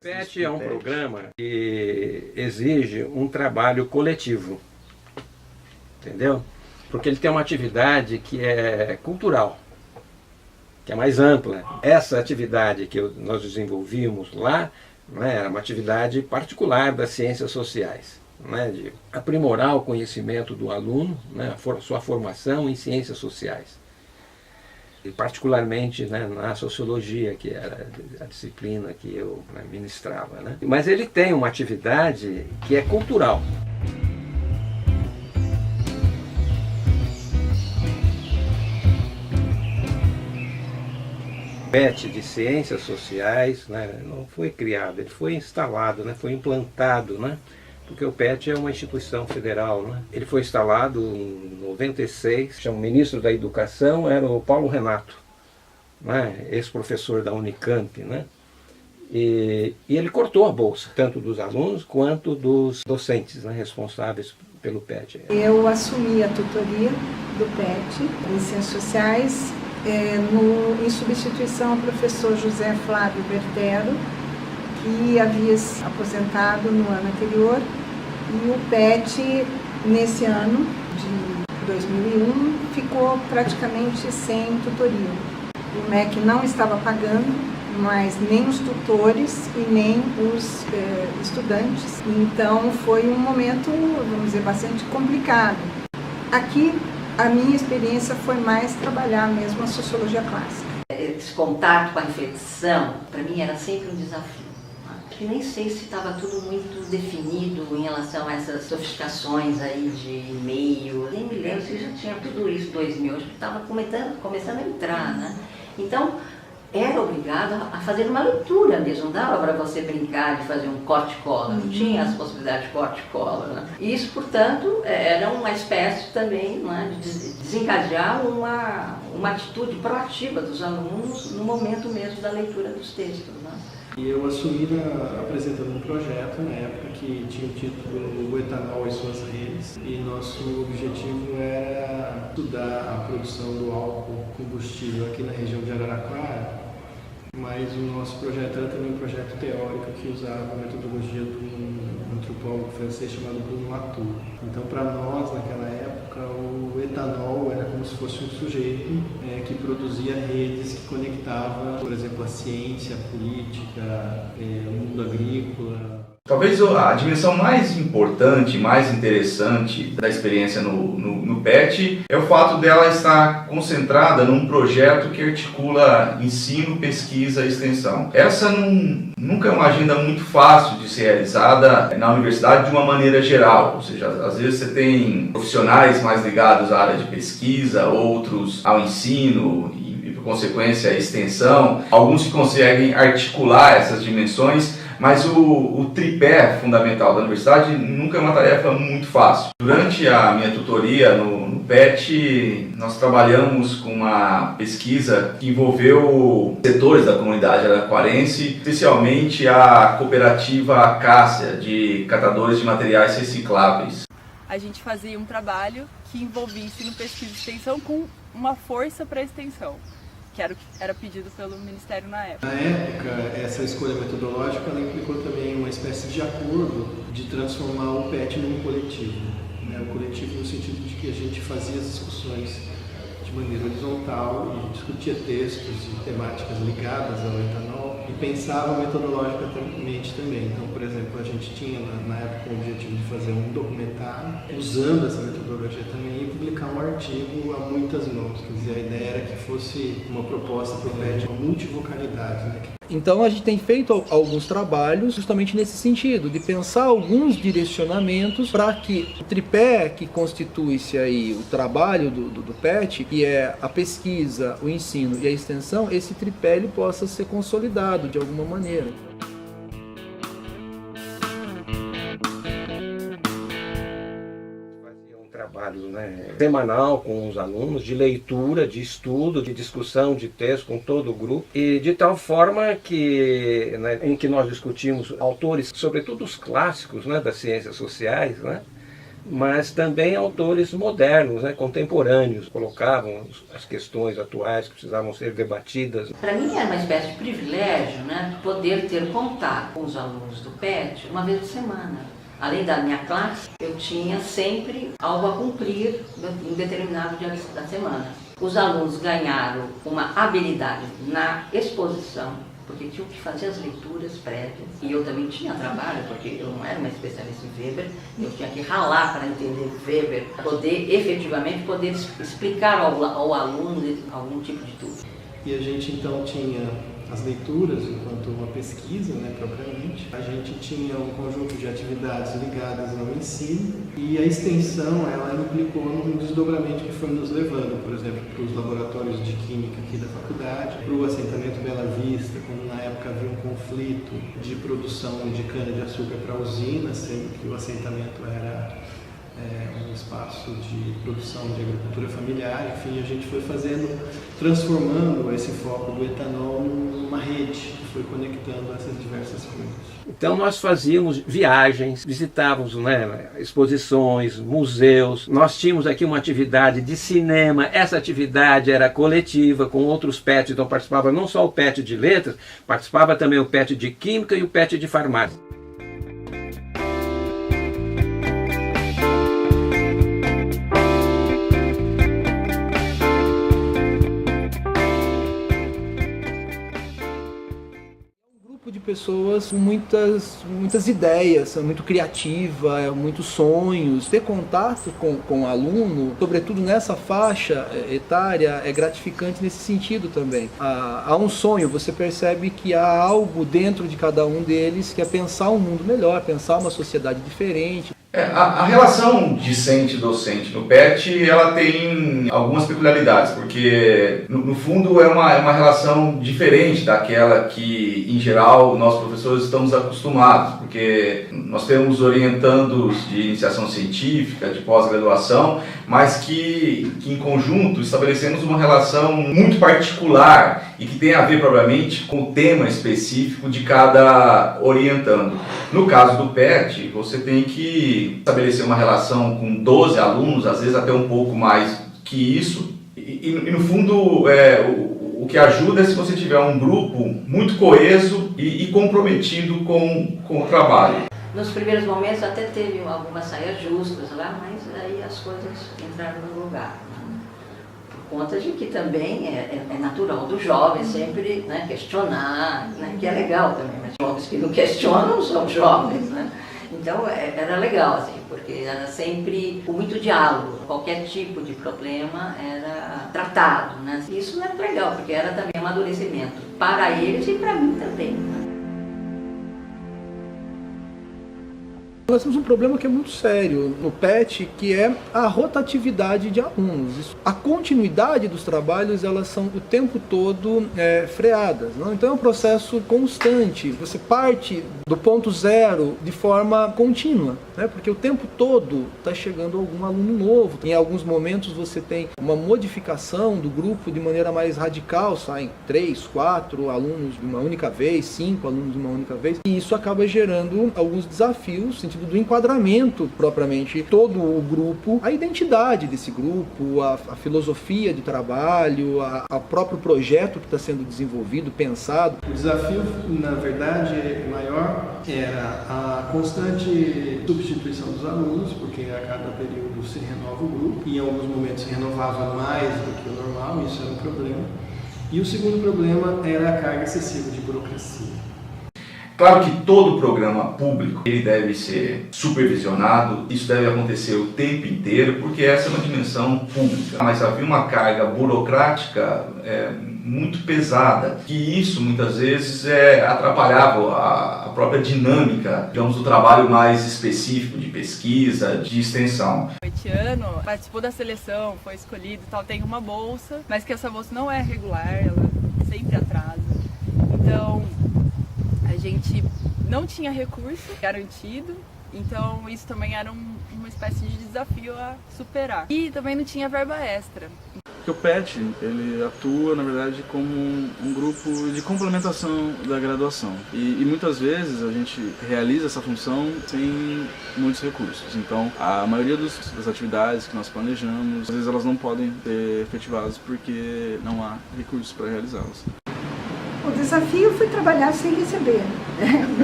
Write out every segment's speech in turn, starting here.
PET é um programa que exige um trabalho coletivo, entendeu? Porque ele tem uma atividade que é cultural, que é mais ampla. Essa atividade que nós desenvolvimos lá, né, é uma atividade particular das ciências sociais, né, de aprimorar o conhecimento do aluno, né, sua formação em ciências sociais. E particularmente, né, na sociologia, que era a disciplina que eu, né, ministrava. Né? Mas ele tem uma atividade que é cultural. O PET de Ciências Sociais, né, não foi criado, ele foi instalado, né, foi implantado, né, porque o PET é uma instituição federal. Né? Ele foi instalado em 96, o ministro da Educação era o Paulo Renato, né, ex-professor da Unicamp, né? E ele cortou a bolsa, tanto dos alunos quanto dos docentes, né, responsáveis pelo PET. Eu assumi a tutoria do PET em Ciências Sociais, em substituição ao professor José Flávio Bertero, que havia se aposentado no ano anterior, e o PET, nesse ano de 2001, ficou praticamente sem tutoria. O MEC não estava pagando, mas nem os tutores e nem os estudantes. Então foi um momento, vamos dizer, bastante complicado. Aqui a minha experiência foi mais trabalhar mesmo a sociologia clássica. Esse contato com a infecção, para mim, era sempre um desafio. Que nem sei se estava tudo muito definido em relação a essas sofisticações aí de e-mail. Nem me lembro se já tinha tudo isso em 2000, acho que estava começando a entrar, né? Então, era obrigado a fazer uma leitura mesmo, não dava para você brincar de fazer um corte-cola, não tinha as possibilidades de corte-cola. Né? Isso, portanto, era uma espécie também, né, de desencadear uma atitude proativa dos alunos no momento mesmo da leitura dos textos. Né? E eu assumi apresentando um projeto na época que tinha o título O Etanol e Suas Redes, e nosso objetivo era estudar a produção do álcool combustível aqui na região de Araraquara, mas o nosso projeto era também um projeto teórico que usava a metodologia de um antropólogo francês chamado Bruno Latour. Então, para nós, naquela época, o etanol era como se fosse um sujeito que produzia redes que conectava, por exemplo, a ciência, a política, o mundo agrícola. Talvez a dimensão mais importante, mais interessante da experiência no PET é o fato dela estar concentrada num projeto que articula ensino, pesquisa e extensão. Essa nunca é uma agenda muito fácil de ser realizada na universidade de uma maneira geral, ou seja, às vezes você tem profissionais mais ligados à área de pesquisa, outros ao ensino e por consequência, à extensão, alguns que conseguem articular essas dimensões. Mas o tripé fundamental da universidade nunca é uma tarefa muito fácil. Durante a minha tutoria no PET, nós trabalhamos com uma pesquisa que envolveu setores da comunidade araquarense, especialmente a cooperativa Cássia, de catadores de materiais recicláveis. A gente fazia um trabalho que envolvia ensino, pesquisa e extensão com uma força para a extensão, que era pedido pelo Ministério na época. Na época, essa escolha metodológica ela implicou também uma espécie de acordo de transformar o PET num coletivo. Né? O coletivo no sentido de que a gente fazia as discussões de maneira horizontal e discutia textos e temáticas ligadas ao etanol e pensava metodologicamente também. Então, por exemplo, a gente tinha na época o objetivo de fazer um documentário usando essa metodologia também e publicar um artigo a muitas mãos. Quer dizer, a ideia era que fosse uma proposta para o PET, uma multivocalidade, né? Então a gente tem feito alguns trabalhos justamente nesse sentido, de pensar alguns direcionamentos para que o tripé que constitui-se aí o trabalho do PET, que é a pesquisa, o ensino e a extensão, esse tripé ele possa ser consolidado de alguma maneira. Trabalho, né, semanal com os alunos, de leitura, de estudo, de discussão de texto com todo o grupo, e de tal forma que, né, em que nós discutimos autores, sobretudo os clássicos, né, das ciências sociais, né, mas também autores modernos, né, contemporâneos, colocavam as questões atuais que precisavam ser debatidas. Para mim era uma espécie de privilégio, né, poder ter contato com os alunos do PET uma vez por semana. Além da minha classe, eu tinha sempre algo a cumprir em determinado dia da semana. Os alunos ganharam uma habilidade na exposição, porque tinham que fazer as leituras prévias. E eu também tinha trabalho, porque eu não era uma especialista em Weber, eu tinha que ralar para entender Weber, para poder efetivamente explicar ao aluno algum tipo de dúvida. E a gente então tinha as leituras enquanto uma pesquisa, né, propriamente. A gente tinha um conjunto de atividades ligadas ao ensino e a extensão, ela implicou num desdobramento que foi nos levando, por exemplo, para os laboratórios de química aqui da faculdade, para o assentamento Bela Vista, quando na época havia um conflito de produção de cana-de-açúcar para a usina, sendo que o assentamento era um espaço de produção de agricultura familiar. Enfim, a gente foi transformando esse foco do etanol numa rede que foi conectando essas diversas coisas. Então nós fazíamos viagens, visitávamos, né, exposições, museus, nós tínhamos aqui uma atividade de cinema, essa atividade era coletiva com outros PETs, então participava não só o PET de letras, participava também o PET de química e o PET de farmácia. De pessoas com muitas ideias, muito criativa, muitos sonhos. Ter contato com o aluno, sobretudo nessa faixa etária, é gratificante nesse sentido também. Há um sonho, você percebe que há algo dentro de cada um deles que é pensar um mundo melhor, pensar uma sociedade diferente. A relação discente-docente no PET, ela tem algumas peculiaridades, porque no fundo é uma relação diferente daquela que, em geral, nós professores estamos acostumados, porque nós temos orientandos de iniciação científica, de pós-graduação, mas que em conjunto estabelecemos uma relação muito particular e que tem a ver propriamente com o tema específico de cada orientando. No caso do PET, você tem que estabelecer uma relação com 12 alunos, às vezes até um pouco mais que isso, e no fundo o que ajuda é se você tiver um grupo muito coeso e comprometido com o trabalho. Nos primeiros momentos até teve algumas saias justas lá, mas aí as coisas entraram no lugar. Por conta de que também é natural do jovem sempre, né, questionar, né, que é legal também, mas jovens que não questionam não são jovens, né? Então era legal, assim, porque era sempre com muito diálogo, qualquer tipo de problema era tratado, né? E isso era legal, porque era também um amadurecimento para eles e para mim também, né? Nós temos um problema que é muito sério no PET, que é a rotatividade de alunos. A continuidade dos trabalhos, elas são o tempo todo freadas, não? Então é um processo constante. Você parte do ponto zero de forma contínua, né? Porque o tempo todo está chegando algum aluno novo. Em alguns momentos você tem uma modificação do grupo de maneira mais radical, saem 3, 4 alunos de uma única vez, 5 alunos de uma única vez, e isso acaba gerando alguns desafios, no sentido do enquadramento propriamente todo o grupo, a identidade desse grupo, a filosofia de trabalho, a próprio projeto que está sendo desenvolvido, pensado. O desafio, na verdade, maior era a constante substituição dos alunos, porque a cada período se renova o grupo, e em alguns momentos se renovava mais do que o normal, isso era um problema. E o segundo problema era a carga excessiva de burocracia. Claro que todo programa público ele deve ser supervisionado, isso deve acontecer o tempo inteiro, porque essa é uma dimensão pública. Mas havia uma carga burocrática muito pesada, que isso muitas vezes atrapalhava a própria dinâmica, digamos, do trabalho mais específico de pesquisa, de extensão. Este ano participou da seleção, foi escolhido e tal, tem uma bolsa, mas que essa bolsa não é regular, ela sempre atrasa. Então a gente não tinha recurso garantido, então isso também era uma espécie de desafio a superar. E também não tinha verba extra. Porque o PET, ele atua, na verdade, como um grupo de complementação da graduação. E muitas vezes a gente realiza essa função sem muitos recursos. Então, a maioria das atividades que nós planejamos, às vezes elas não podem ser efetivadas porque não há recursos para realizá-las. O desafio foi trabalhar sem receber.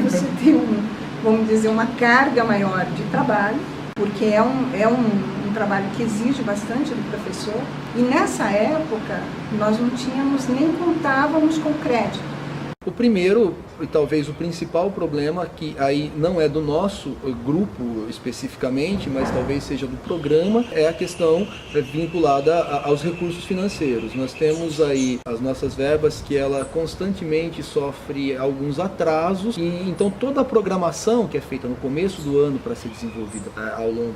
Você tem, vamos dizer, uma carga maior de trabalho, porque é um trabalho que exige bastante do professor. E nessa época, nós não tínhamos nem contávamos com crédito. O primeiro, e talvez o principal problema, que aí não é do nosso grupo especificamente, mas talvez seja do programa, é a questão vinculada aos recursos financeiros. Nós temos aí as nossas verbas que ela constantemente sofre alguns atrasos, e então toda a programação que é feita no começo do ano para ser desenvolvida ao longo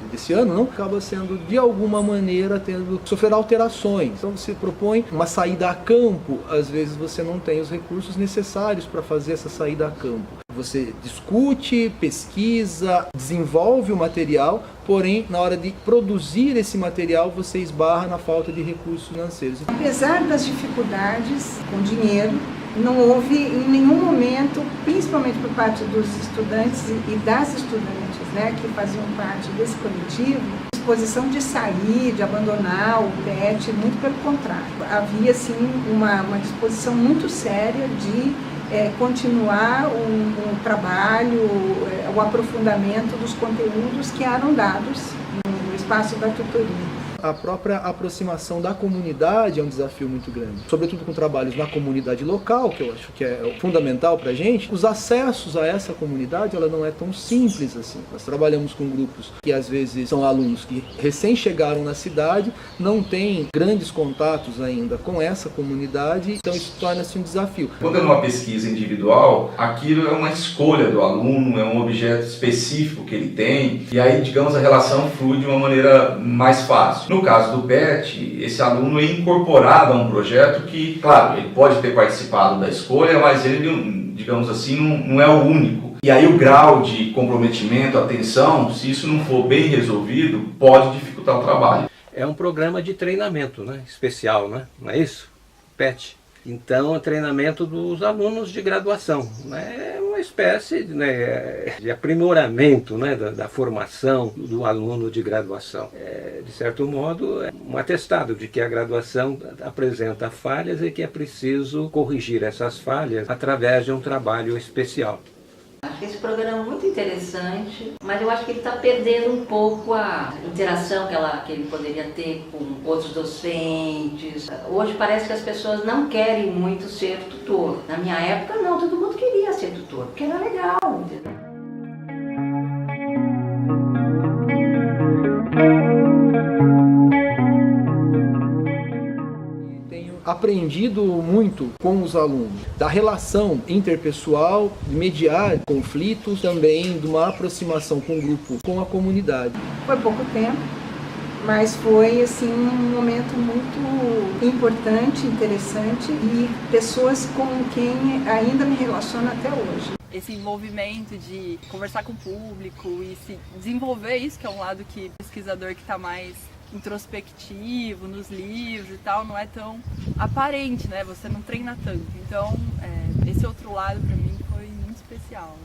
desse ano, não acaba sendo de alguma maneira tendo que sofrer alterações. Então você propõe uma saída a campo, às vezes você não tem os recursos necessários para fazer essa saída a campo. Você discute, pesquisa, desenvolve o material, porém, na hora de produzir esse material, você esbarra na falta de recursos financeiros. Apesar das dificuldades com dinheiro, não houve em nenhum momento, principalmente por parte dos estudantes e das estudantes, né, que faziam parte desse coletivo, disposição de sair, de abandonar o PET, muito pelo contrário. Havia, sim, uma disposição muito séria de continuar o trabalho, o aprofundamento dos conteúdos que eram dados no espaço da tutoria. A própria aproximação da comunidade é um desafio muito grande, sobretudo com trabalhos na comunidade local, que eu acho que é fundamental para a gente. Os acessos a essa comunidade, ela não é tão simples assim. Nós trabalhamos com grupos que às vezes são alunos que recém chegaram na cidade, não têm grandes contatos ainda com essa comunidade, então isso torna-se um desafio. Quando é uma pesquisa individual, aquilo é uma escolha do aluno, é um objeto específico que ele tem, e aí, digamos, a relação flui de uma maneira mais fácil. No caso do PET, esse aluno é incorporado a um projeto que, claro, ele pode ter participado da escolha, mas ele, digamos assim, não é o único. E aí o grau de comprometimento, atenção, se isso não for bem resolvido, pode dificultar o trabalho. É um programa de treinamento, né, especial, né? Não é isso? PET. Então, é treinamento dos alunos de graduação, né? É uma espécie, né, de aprimoramento, né, da formação do aluno de graduação. De certo modo, é um atestado de que a graduação apresenta falhas e que é preciso corrigir essas falhas através de um trabalho especial. Acho que esse programa é muito interessante, mas eu acho que ele está perdendo um pouco a interação que ele poderia ter com outros docentes. Hoje parece que as pessoas não querem muito ser tutor. Na minha época, não, todo mundo queria ser tutor, porque era legal, entendeu? Aprendido muito com os alunos, da relação interpessoal, de mediar conflitos, também de uma aproximação com o grupo, com a comunidade. Foi pouco tempo, mas foi assim, um momento muito importante, interessante e pessoas com quem ainda me relaciono até hoje. Esse movimento de conversar com o público e se desenvolver isso, que é um lado que o pesquisador que está mais introspectivo nos livros e tal, não é tão aparente, né? Você não treina tanto. Então, esse outro lado para mim foi muito especial.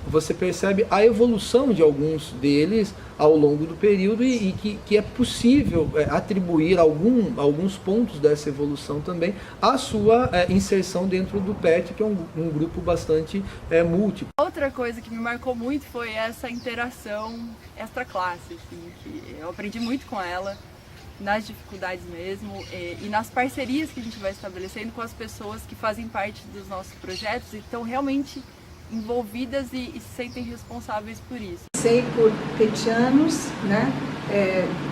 Você percebe a evolução de alguns deles ao longo do período e que é possível atribuir alguns pontos dessa evolução também à sua inserção dentro do PET, que é um grupo bastante múltiplo. Outra coisa que me marcou muito foi essa interação extra-classe, assim, que eu aprendi muito com ela, nas dificuldades mesmo e nas parcerias que a gente vai estabelecendo com as pessoas que fazem parte dos nossos projetos e estão realmente envolvidas e se sentem responsáveis por isso. Sei por petianos, né,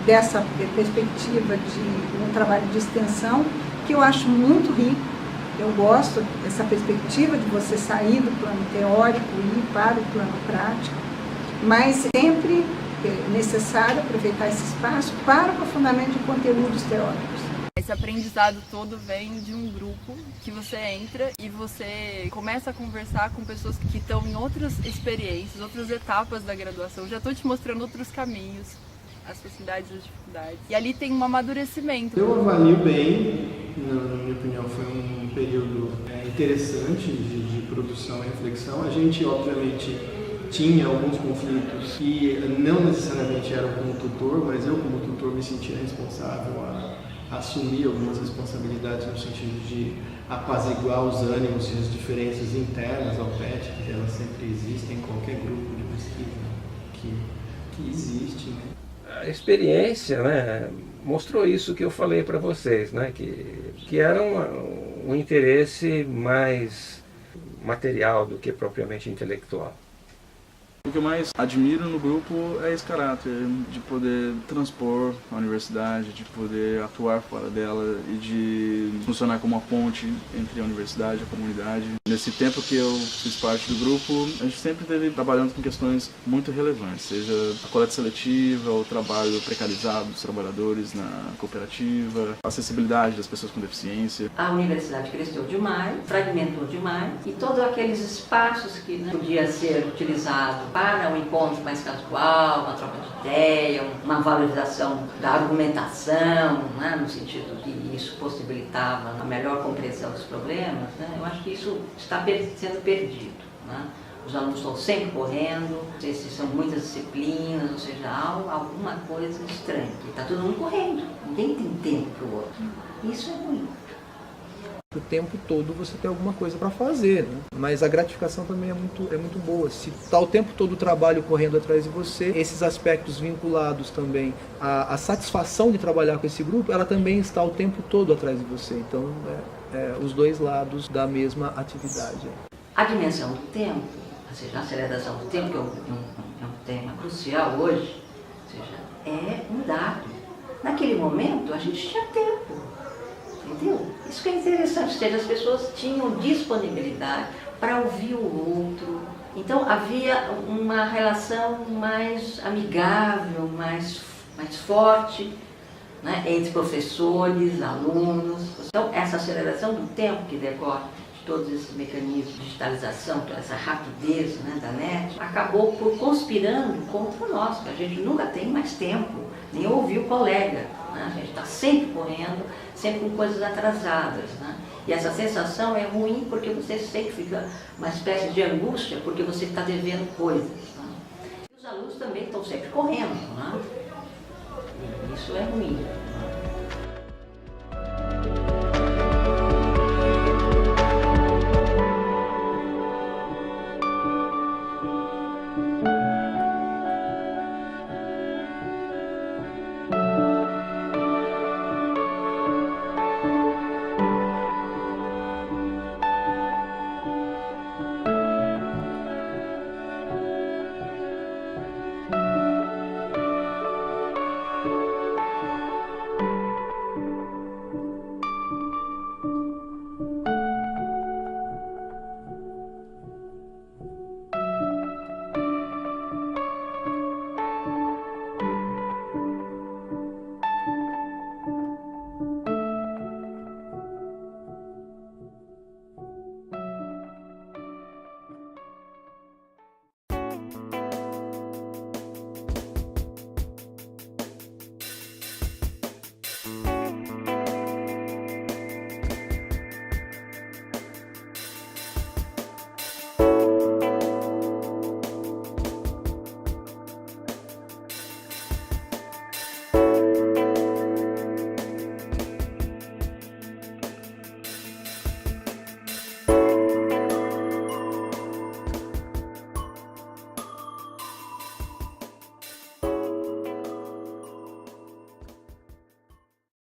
dessa perspectiva de um trabalho de extensão que eu acho muito rico. Eu gosto dessa perspectiva de você sair do plano teórico e ir para o plano prático, mas sempre é necessário aproveitar esse espaço para o aprofundamento de conteúdos teóricos. Esse aprendizado todo vem de um grupo que você entra e você começa a conversar com pessoas que estão em outras experiências, outras etapas da graduação. Já estou te mostrando outros caminhos. as facilidades e as dificuldades. E ali tem um amadurecimento. Eu avalio bem, na minha opinião foi um período interessante de produção e reflexão. A gente, obviamente, tinha alguns conflitos que não necessariamente eram como tutor, mas eu como tutor me sentia responsável a assumir algumas responsabilidades no sentido de apaziguar os ânimos e as diferenças internas ao PET, que elas sempre existem em qualquer grupo de pesquisa que existe, né? A experiência, né, mostrou isso que eu falei para vocês, né, que era um interesse mais material do que propriamente intelectual. O que eu mais admiro no grupo é esse caráter de poder transpor a universidade, de poder atuar fora dela e de funcionar como uma ponte entre a universidade e a comunidade. Nesse tempo que eu fiz parte do grupo, a gente sempre esteve trabalhando com questões muito relevantes, seja a coleta seletiva, o trabalho precarizado dos trabalhadores na cooperativa, a acessibilidade das pessoas com deficiência. A universidade cresceu demais, fragmentou demais, e todos aqueles espaços que podia ser utilizado para um encontro mais casual, uma troca de ideia, uma valorização da argumentação, né, no sentido que isso possibilitava a melhor compreensão dos problemas, né, eu acho que isso está sendo perdido. Né? Os alunos estão sempre correndo, não sei se são muitas disciplinas, ou seja, há alguma coisa estranha. Está todo mundo correndo, ninguém tem tempo para o outro. Isso é ruim. O tempo todo você tem alguma coisa para fazer, né? Mas a gratificação também é muito boa. Se está o tempo todo o trabalho correndo atrás de você, esses aspectos vinculados também à satisfação de trabalhar com esse grupo, ela também está o tempo todo atrás de você. Então, os dois lados da mesma atividade. A dimensão do tempo, ou seja, a aceleração do tempo, que é um tema crucial hoje, ou seja, é um dado. Naquele momento, a gente tinha tempo. Entendeu? Isso que é interessante, ou seja, as pessoas tinham disponibilidade para ouvir o outro. Então havia uma relação mais amigável, mais forte, né, entre professores, alunos. Então essa aceleração do tempo que decorre de todos esses mecanismos de digitalização, toda essa rapidez, né, da net, acabou por conspirando contra nós, que a gente nunca tem mais tempo, nem ouvir o colega. Né? A gente está sempre correndo, sempre com coisas atrasadas. Né? E essa sensação é ruim porque você sempre fica uma espécie de angústia porque você está devendo coisas. Né? E os alunos também estão sempre correndo. Né? E isso é ruim.